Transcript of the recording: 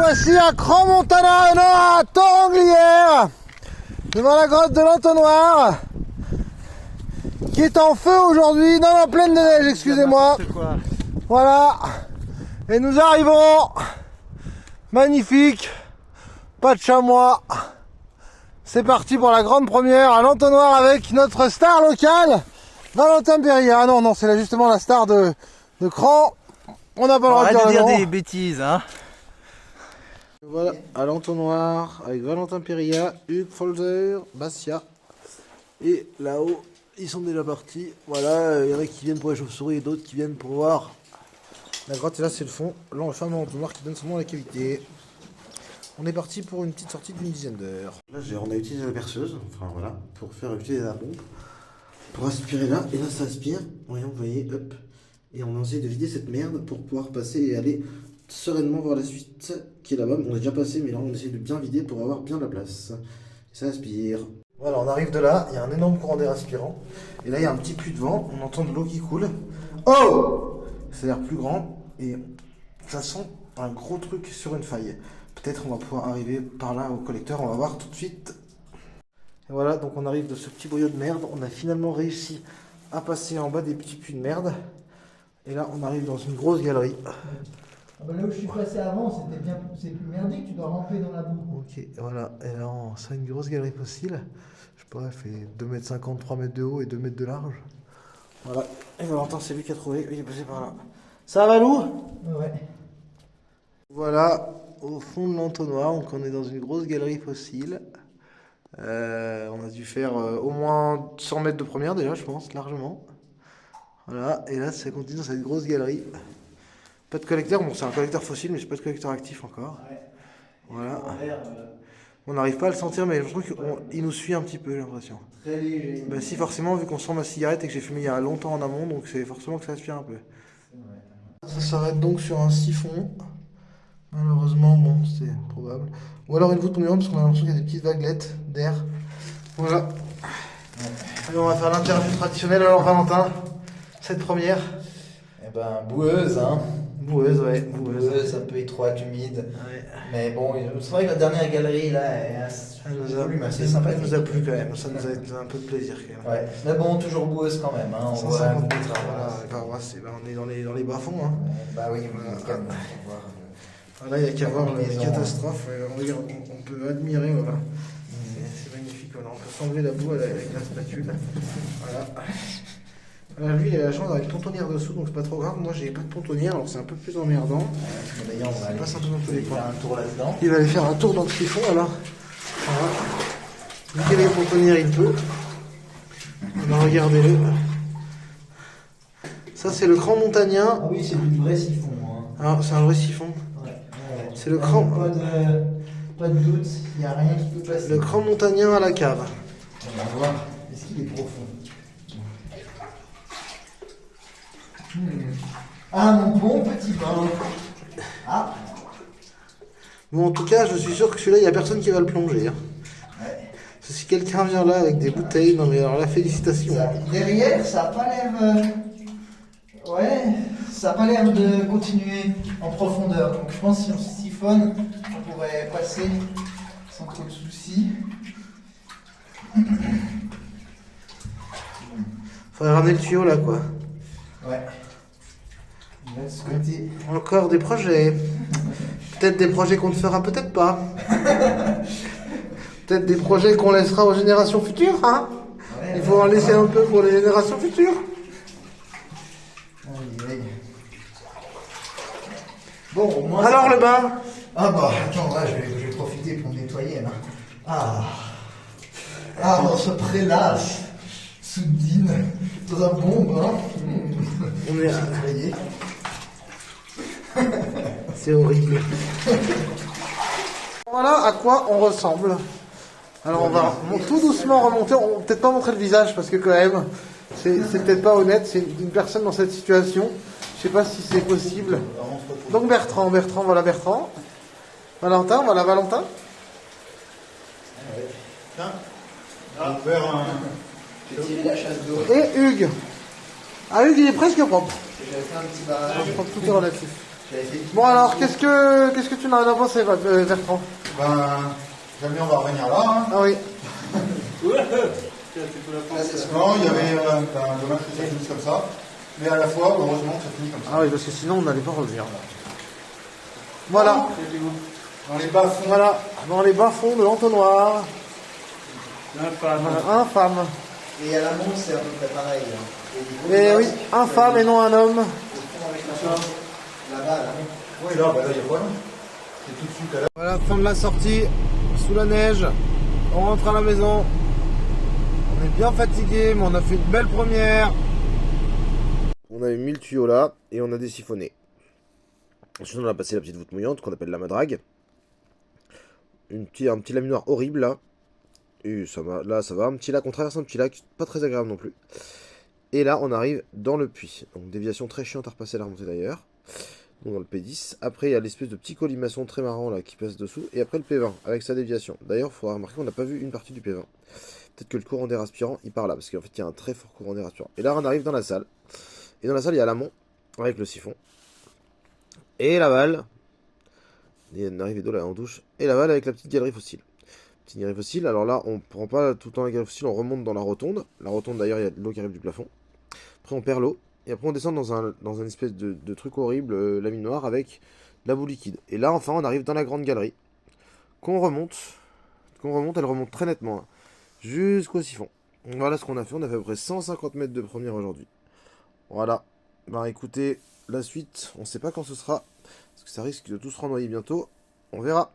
voici à Crans-Montana, non, à Toranglière, devant la grotte de l'Entonnoir, qui est en feu aujourd'hui, non, en pleine neige, excusez-moi. Voilà, et nous arrivons, magnifique, pas de chamois. C'est parti pour la grande première à l'Entonnoir avec notre star locale, Valentin Perrier. Ah non, c'est là justement la star de Cran. On n'a pas le droit de dire des bêtises, hein. Voilà, à l'Entonnoir avec Valentin Perrier, Hugues Folzer, Bastia. Et là-haut, ils sont déjà partis. Voilà, il y en a qui viennent pour les chauves-souris et d'autres qui viennent pour voir la grotte. Et là, c'est le fond. Là, le fameux Entonnoir qui donne son nom à la cavité. On est parti pour une petite sortie d'une dizaine d'heures. Là, on a utilisé la perceuse, enfin voilà, pour faire utiliser la pompe, pour aspirer là. Et là, ça aspire. Voyons, vous voyez, hop. Et on a essayé de vider cette merde pour pouvoir passer et aller sereinement voir la suite qui est là-bas. On est déjà passé, mais là, on essaie de bien vider pour avoir bien la place. Et ça aspire. Voilà, on arrive de là. Il y a un énorme courant d'air aspirant. Et là, il y a un petit puits de vent. On entend de l'eau qui coule. Oh! Ça a l'air plus grand. Et ça sent un gros truc sur une faille. Peut-être on va pouvoir arriver par là au collecteur, on va voir tout de suite. Et voilà, donc on arrive de ce petit boyau de merde. On a finalement réussi à passer en bas des petits puits de merde. Et là, on arrive dans une grosse galerie. Ah bah là où je suis passé avant, c'est plus merdique, tu dois ramper dans la boue. Ok, voilà. Et là, on sent une grosse galerie fossile. Je sais pas, elle fait 2,50 m, 3 mètres de haut et 2 mètres de large. Voilà. Et Valentin, c'est lui qui a trouvé. Il est passé par là. Ça va, Lou? Ouais. Voilà. Au fond de l'Entonnoir, donc on est dans une grosse galerie fossile. On a dû faire au moins 100 mètres de première déjà, je pense, largement. Voilà, et là ça continue dans cette grosse galerie. Pas de collecteur, bon c'est un collecteur fossile, mais c'est pas de collecteur actif encore. Ouais. Voilà. On n'arrive pas à le sentir, mais je trouve qu'il nous suit un petit peu, j'ai l'impression. Très léger. Bah si, forcément, vu qu'on sent ma cigarette et que j'ai fumé il y a longtemps en amont, donc c'est forcément que ça aspire un peu. Ça s'arrête donc sur un siphon. Malheureusement, bon, c'est probable. Ou alors une voûte tombante parce qu'on a l'impression qu'il y a des petites vaguelettes d'air. Voilà. Allez, on va faire l'interview traditionnelle. Alors, Valentin, cette première. Eh ben, boueuse, hein. Boueuse, ouais. Boueuse, un peu étroite, humide. Ouais. Mais bon, c'est vrai que la dernière galerie, là, elle nous assez sympa. Elle nous a plu quand même. Ça nous a un peu de plaisir quand même. Ouais. Mais bon, toujours boueuse quand même, hein. On voit 150 mètres. Voilà. On est dans les bas-fonds. Hein. Bah oui, voilà. calme. Voilà, il n'y a qu'à voir les catastrophes. On peut admirer, voilà. C'est magnifique, voilà. On peut s'enlever la boue avec la spatule. Voilà. Alors lui, il a la chance d'avoir une pontonnière dessous, donc c'est pas trop grave. Moi, j'ai pas de pontonnière, alors c'est un peu plus emmerdant. D'ailleurs, on va aller faire un tour là-dedans. Il va aller faire un tour dans le siphon, alors. Voilà. Vu qu'il y a les pontonnières, il peut. Alors, regardez-le. Ça, c'est le cran montagnien. Ah oui, c'est du vrai siphon. Hein. Alors, c'est un vrai siphon. C'est le cran. Pas de doute, il n'y a rien qui peut passer. Le cran montagnien à la cave. On va voir. Est-ce qu'il est profond? Ah, mon bon petit bain. Ah. Bon, en tout cas, je suis sûr que celui-là, il n'y a personne qui va le plonger. Hein. Ouais. Si quelqu'un vient là avec des bouteilles, non mais alors la félicitation. Derrière, ça a pas l'air. Ouais, ça a pas l'air de continuer en profondeur. Donc je pense que si on siphonne, on pourrait passer sans trop de soucis. Faudrait ramener le tuyau là, quoi. Ouais. Là, de ce côté. Encore des projets. Peut-être des projets qu'on ne fera peut-être pas. Peut-être des projets qu'on laissera aux générations futures, hein. Ouais, il faut en laisser un peu pour les générations futures. Bon, au moins. Alors le bain. Ah bah, attends, là, je vais profiter pour me nettoyer, là. Ah, on se prélasse. Soudine. Dans un bon bain. On est Nettoyé. C'est horrible. Voilà à quoi on ressemble. Alors on va tout doucement remonter. On va peut-être pas montrer le visage parce que quand même, c'est peut-être pas honnête. C'est une personne dans cette situation. Je sais pas si c'est possible. Donc Bertrand, voilà Bertrand. Valentin, voilà Valentin. J'ai tiré la chasse d'eau. Et Hugues. Ah, Hugues, il est presque propre. J'avais fait un petit barrage. Tout est relatif. Bon alors, qu'est-ce que tu en as pensé, Bertrand? Ben, jamais on va revenir là. Hein. Ah oui. Non, il y avait dommage que ça finisse comme ça. Mais à la fois, heureusement que ça finisse comme ça. Ah oui, parce que sinon on n'allait pas revenir. Voilà. Dans les bas-fonds. Voilà, dans les bas-fonds de l'entonnoir. Infâme. Et à l'amont, c'est à peu près pareil. Hein. Et du coup, Mais là, oui, c'est- infâme et non un homme. au fond avec la porte. Là-bas, là. Oui, là, il y a quoi là? C'est tout de suite à la... Voilà, fin de la sortie, sous la neige. On rentre à la maison. On est bien fatigué, mais on a fait une belle première. On a mis le tuyau là et on a désiphonné. Ensuite, on a passé la petite voûte mouillante qu'on appelle la madrague. Un petit laminoir horrible là. Et ça va, là ça va. Un petit lac, on traverse un petit lac, pas très agréable non plus. Et là, on arrive dans le puits. Donc, déviation très chiante à repasser à la remontée d'ailleurs. Donc, dans le P10. Après, il y a l'espèce de petit colimaçon très marrant là qui passe dessous. Et après, le P20 avec sa déviation. D'ailleurs, il faudra remarquer qu'on n'a pas vu une partie du P20. Peut-être que le courant d'air aspirant, il part là. Parce qu'en fait, il y a un très fort courant d'air aspirant. Et là, on arrive dans la salle. Et dans la salle, il y a l'amont avec le siphon. Et l'aval. Il y a une arrivée d'eau là en douche. Et l'aval avec la petite galerie fossile. Petite galerie fossile. Alors là, on prend pas tout le temps la galerie fossile, on remonte dans la rotonde. La rotonde, d'ailleurs, il y a de l'eau qui arrive du plafond. Après, on perd l'eau. Et après, on descend dans un espèce de truc horrible, laminoir, avec de la boue liquide. Et là, enfin, on arrive dans la grande galerie. Qu'on remonte, elle remonte très nettement. Hein, jusqu'au siphon. Donc, voilà ce qu'on a fait. On a fait à peu près 150 mètres de première aujourd'hui. Voilà. Bah écoutez, la suite, on sait pas quand ce sera. Parce que ça risque de tout se renvoyer bientôt. On verra.